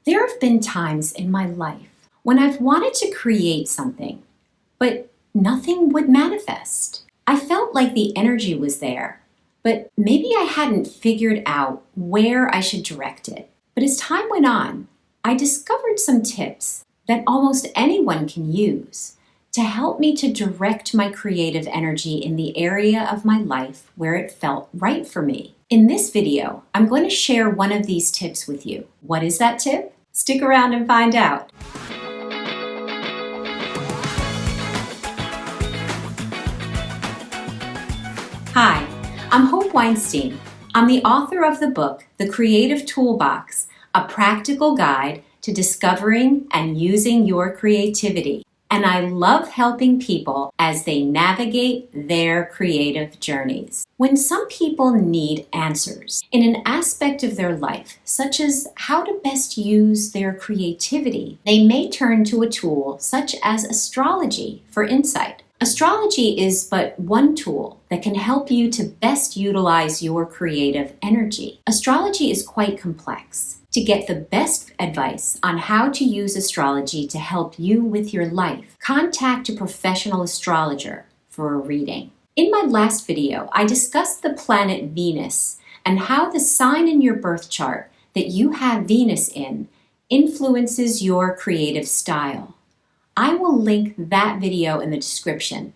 There have been times in my life when I've wanted to create something, but nothing would manifest. I felt like the energy was there, but maybe I hadn't figured out where I should direct it. But as time went on, I discovered some tips that almost anyone can use to help me to direct my creative energy in the area of my life where it felt right for me. In this video, I'm going to share one of these tips with you. What is that tip? Stick around and find out. Hi, I'm Hope Weinstein. I'm the author of the book, The Creative Toolbox, a practical guide to discovering and using your creativity. And I love helping people as they navigate their creative journeys. When some people need answers in an aspect of their life, such as how to best use their creativity, they may turn to a tool such as astrology for insight. Astrology is but one tool that can help you to best utilize your creative energy. Astrology is quite complex. To get the best advice on how to use astrology to help you with your life, contact a professional astrologer for a reading. In my last video, I discussed the planet Venus and how the sign in your birth chart that you have Venus in influences your creative style. I will link that video in the description.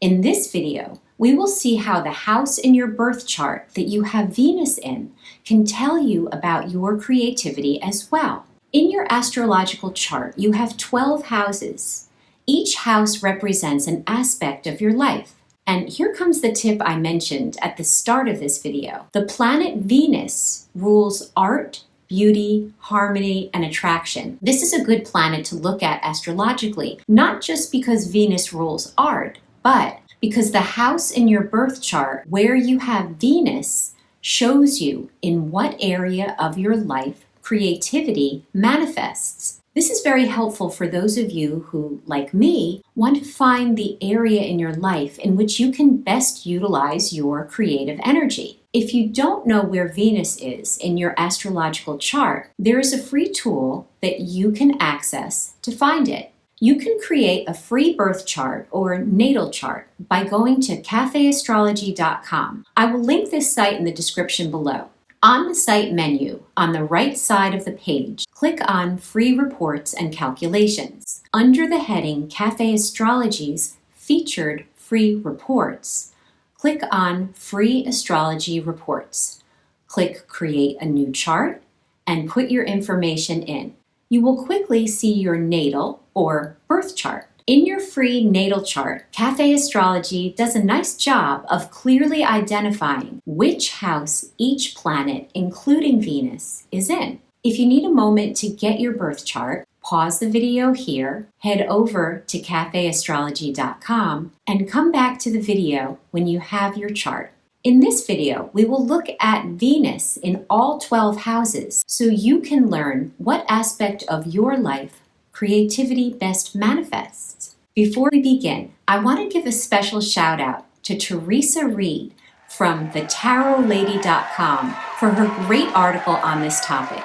In this video, we will see how the house in your birth chart that you have Venus in can tell you about your creativity as well. In your astrological chart, you have 12 houses. Each house represents an aspect of your life. And here comes the tip I mentioned at the start of this video. The planet Venus rules art, beauty, harmony, and attraction. This is a good planet to look at astrologically, not just because Venus rules art, but because the house in your birth chart where you have Venus shows you in what area of your life creativity manifests. This is very helpful for those of you who, like me, want to find the area in your life in which you can best utilize your creative energy. If you don't know where Venus is in your astrological chart, there is a free tool that you can access to find it. You can create a free birth chart or natal chart by going to cafeastrology.com. I will link this site in the description below. On the site menu, on the right side of the page, click on Free Reports and Calculations. Under the heading Cafe Astrology's Featured Free Reports, click on Free Astrology Reports. Click Create a New Chart and put your information in. You will quickly see your natal or birth chart. In your free natal chart, Cafe Astrology does a nice job of clearly identifying which house each planet, including Venus, is in. If you need a moment to get your birth chart, pause the video here, head over to cafeastrology.com, and come back to the video when you have your chart. In this video, we will look at Venus in all 12 houses so you can learn what aspect of your life creativity best manifests. Before we begin, I want to give a special shout out to Teresa Reed from thetarotlady.com for her great article on this topic.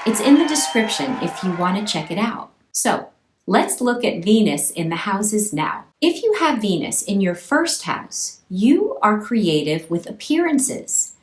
It's in the description if you want to check it out. So, let's look at Venus in the houses now. If you have Venus in your first house, you are creative with appearances.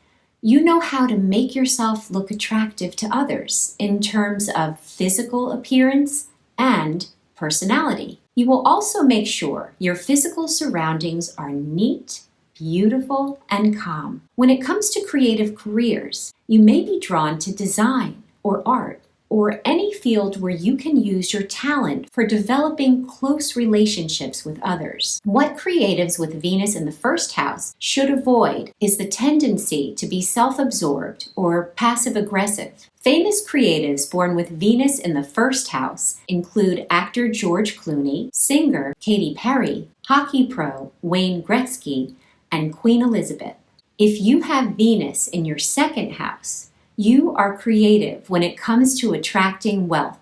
You know how to make yourself look attractive to others in terms of physical appearance and personality. You will also make sure your physical surroundings are neat, beautiful, and calm. When it comes to creative careers, you may be drawn to design or art, or any field where you can use your talent for developing close relationships with others. What creatives with Venus in the first house should avoid is the tendency to be self-absorbed or passive-aggressive. Famous creatives born with Venus in the first house include actor George Clooney, singer Katy Perry, hockey pro Wayne Gretzky, and Queen Elizabeth. If you have Venus in your second house, you are creative when it comes to attracting wealth,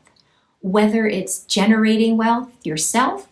whether it's generating wealth yourself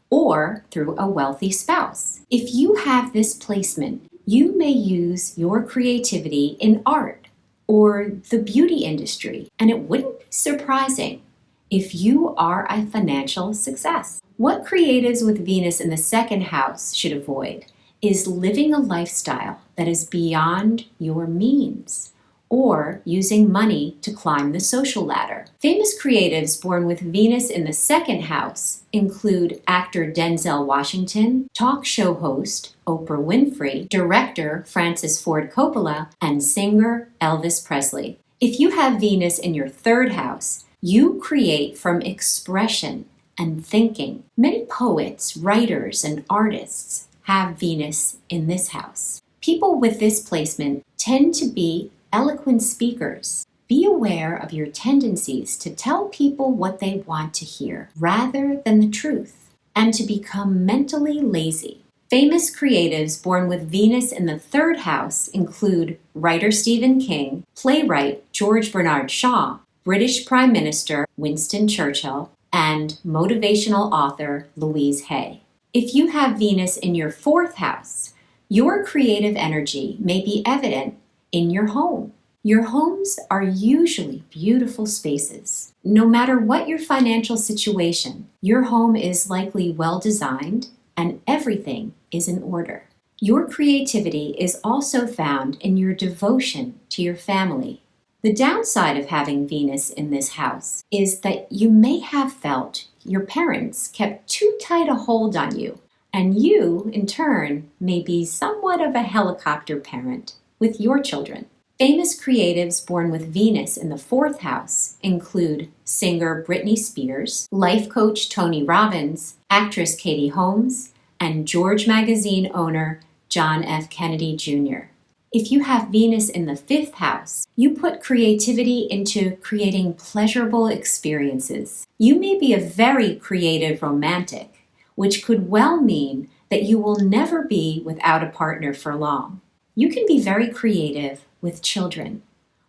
or through a wealthy spouse. If you have this placement, you may use your creativity in art, or the beauty industry, and it wouldn't be surprising if you are a financial success. What creatives with Venus in the second house should avoid is living a lifestyle that is beyond your means or using money to climb the social ladder. Famous creatives born with Venus in the second house include actor Denzel Washington, talk show host Oprah Winfrey, director Francis Ford Coppola, and singer Elvis Presley. If you have Venus in your third house, you create from expression and thinking. Many poets, writers, and artists have Venus in this house. People with this placement tend to be eloquent speakers. Be aware of your tendencies to tell people what they want to hear rather than the truth, and to become mentally lazy. Famous creatives born with Venus in the third house include writer Stephen King, playwright George Bernard Shaw, British Prime Minister Winston Churchill, and motivational author Louise Hay. If you have Venus in your fourth house, your creative energy may be evident in your home. Your homes are usually beautiful spaces. No matter what your financial situation, your home is likely well designed and everything is in order. Your creativity is also found in your devotion to your family. The downside of having Venus in this house is that you may have felt your parents kept too tight a hold on you, and you, in turn, may be somewhat of a helicopter parent with your children. Famous creatives born with Venus in the fourth house include singer Britney Spears, life coach Tony Robbins, actress Katie Holmes, and George Magazine owner John F. Kennedy Jr. If you have Venus in the fifth house, you put creativity into creating pleasurable experiences. You may be a very creative romantic, which could well mean that you will never be without a partner for long. You can be very creative with children,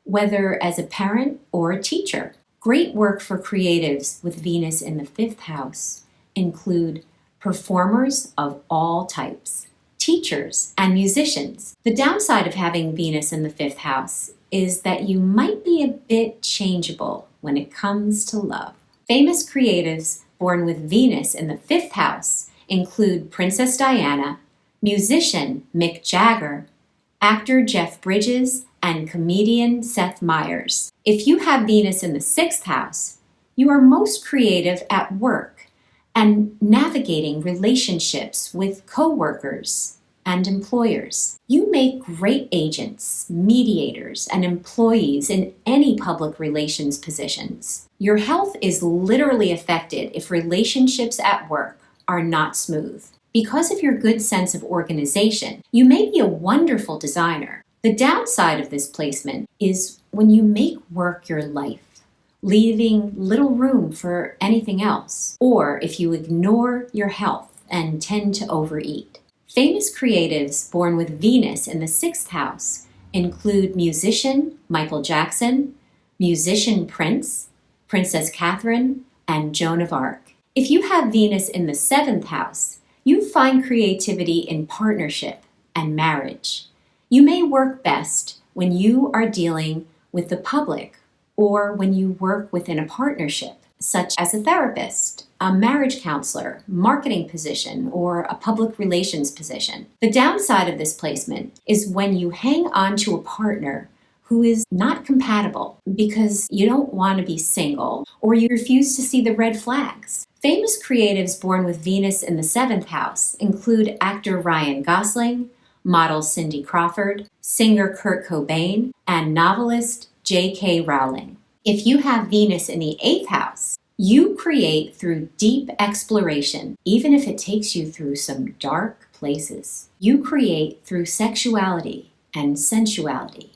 whether as a parent or a teacher. Great work for creatives with Venus in the fifth house include performers of all types, teachers, and musicians. The downside of having Venus in the fifth house is that you might be a bit changeable when it comes to love. Famous creatives born with Venus in the fifth house include Princess Diana, musician Mick Jagger, actor Jeff Bridges, and comedian Seth Meyers. If you have Venus in the sixth house, you are most creative at work and navigating relationships with coworkers and employers. You make great agents, mediators, and employees in any public relations positions. Your health is literally affected if relationships at work are not smooth. Because of your good sense of organization, you may be a wonderful designer. The downside of this placement is when you make work your life, leaving little room for anything else, or if you ignore your health and tend to overeat. Famous creatives born with Venus in the sixth house include musician Michael Jackson, musician Prince, Princess Catherine, and Joan of Arc. If you have Venus in the seventh house, you find creativity in partnership and marriage. You may work best when you are dealing with the public or when you work within a partnership, such as a therapist, a marriage counselor, marketing position, or a public relations position. The downside of this placement is when you hang on to a partner who is not compatible because you don't want to be single or you refuse to see the red flags. Famous creatives born with Venus in the seventh house include actor Ryan Gosling, model Cindy Crawford, singer Kurt Cobain, and novelist J.K. Rowling. If you have Venus in the eighth house, you create through deep exploration, even if it takes you through some dark places. You create through sexuality and sensuality.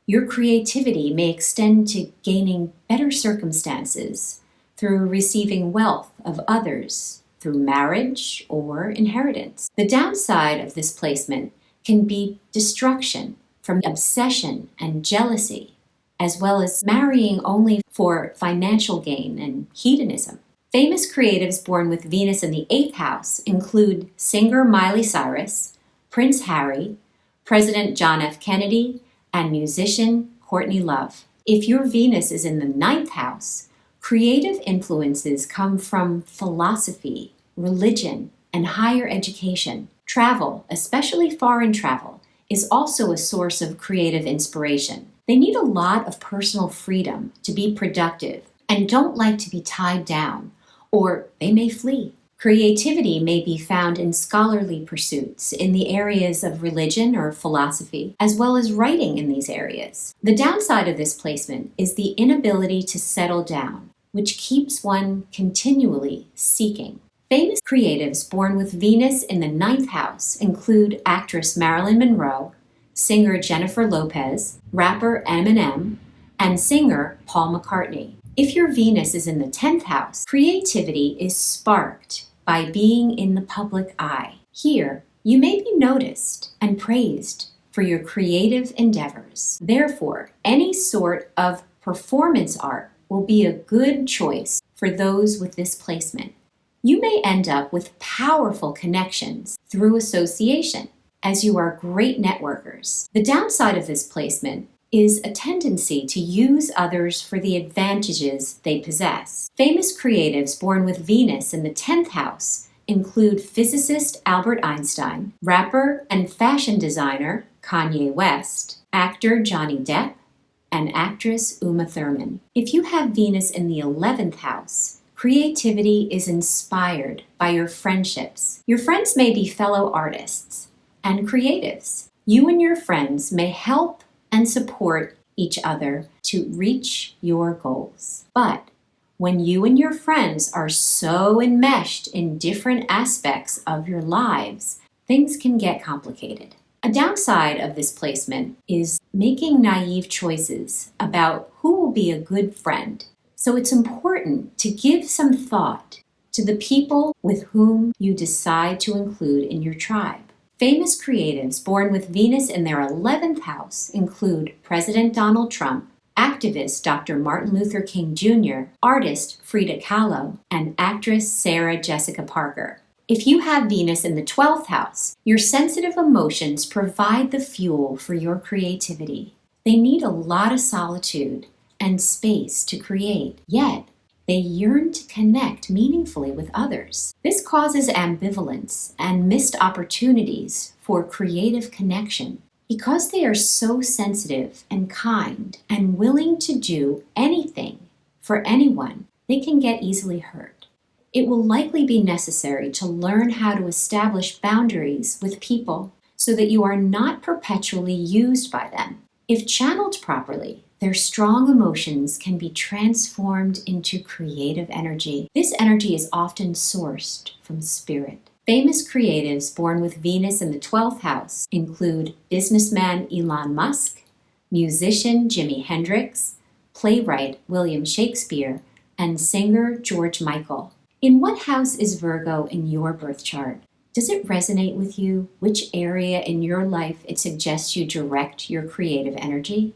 Your creativity may extend to gaining better circumstances through receiving wealth of others, through marriage or inheritance. The downside of this placement can be destruction from obsession and jealousy, as well as marrying only for financial gain and hedonism. Famous creatives born with Venus in the eighth house include singer Miley Cyrus, Prince Harry, President John F. Kennedy, and musician Courtney Love. If your Venus is in the 9th house, creative influences come from philosophy, religion, and higher education. Travel, especially foreign travel, is also a source of creative inspiration. They need a lot of personal freedom to be productive and don't like to be tied down, or they may flee. Creativity may be found in scholarly pursuits in the areas of religion or philosophy, as well as writing in these areas. The downside of this placement is the inability to settle down, which keeps one continually seeking. Famous creatives born with Venus in the 9th house include actress Marilyn Monroe, singer Jennifer Lopez, rapper Eminem, and singer Paul McCartney. If your Venus is in the 10th house, creativity is sparked by being in the public eye. Here, you may be noticed and praised for your creative endeavors. Therefore, any sort of performance art will be a good choice for those with this placement. You may end up with powerful connections through association, as you are great networkers. The downside of this placement is a tendency to use others for the advantages they possess. Famous creatives born with Venus in the 10th house include physicist Albert Einstein, rapper and fashion designer Kanye West, actor Johnny Depp, and actress Uma Thurman. If you have Venus in the 11th house, creativity is inspired by your friendships. Your friends may be fellow artists and creatives. You and your friends may help and support each other to reach your goals. But when you and your friends are so enmeshed in different aspects of your lives, things can get complicated. A downside of this placement is making naive choices about who will be a good friend. So it's important to give some thought to the people with whom you decide to include in your tribe. Famous creatives born with Venus in their 11th house include President Donald Trump, activist Dr. Martin Luther King Jr., artist Frida Kahlo, and actress Sarah Jessica Parker. If you have Venus in the 12th house, your sensitive emotions provide the fuel for your creativity. They need a lot of solitude and space to create, yet they yearn to connect meaningfully with others. This causes ambivalence and missed opportunities for creative connection. Because they are so sensitive and kind and willing to do anything for anyone, they can get easily hurt. It will likely be necessary to learn how to establish boundaries with people so that you are not perpetually used by them. If channeled properly, their strong emotions can be transformed into creative energy. This energy is often sourced from spirit. Famous creatives born with Venus in the 12th house include businessman Elon Musk, musician Jimi Hendrix, playwright William Shakespeare, and singer George Michael. In what house is Virgo in your birth chart? Does it resonate with you? Which area in your life it suggests you direct your creative energy?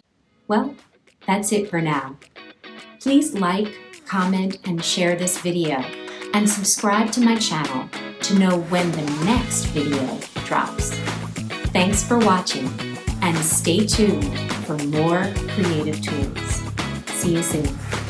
Well, that's it for now. Please like, comment, and share this video, and subscribe to my channel to know when the next video drops. Thanks for watching, and stay tuned for more creative tools. See you soon.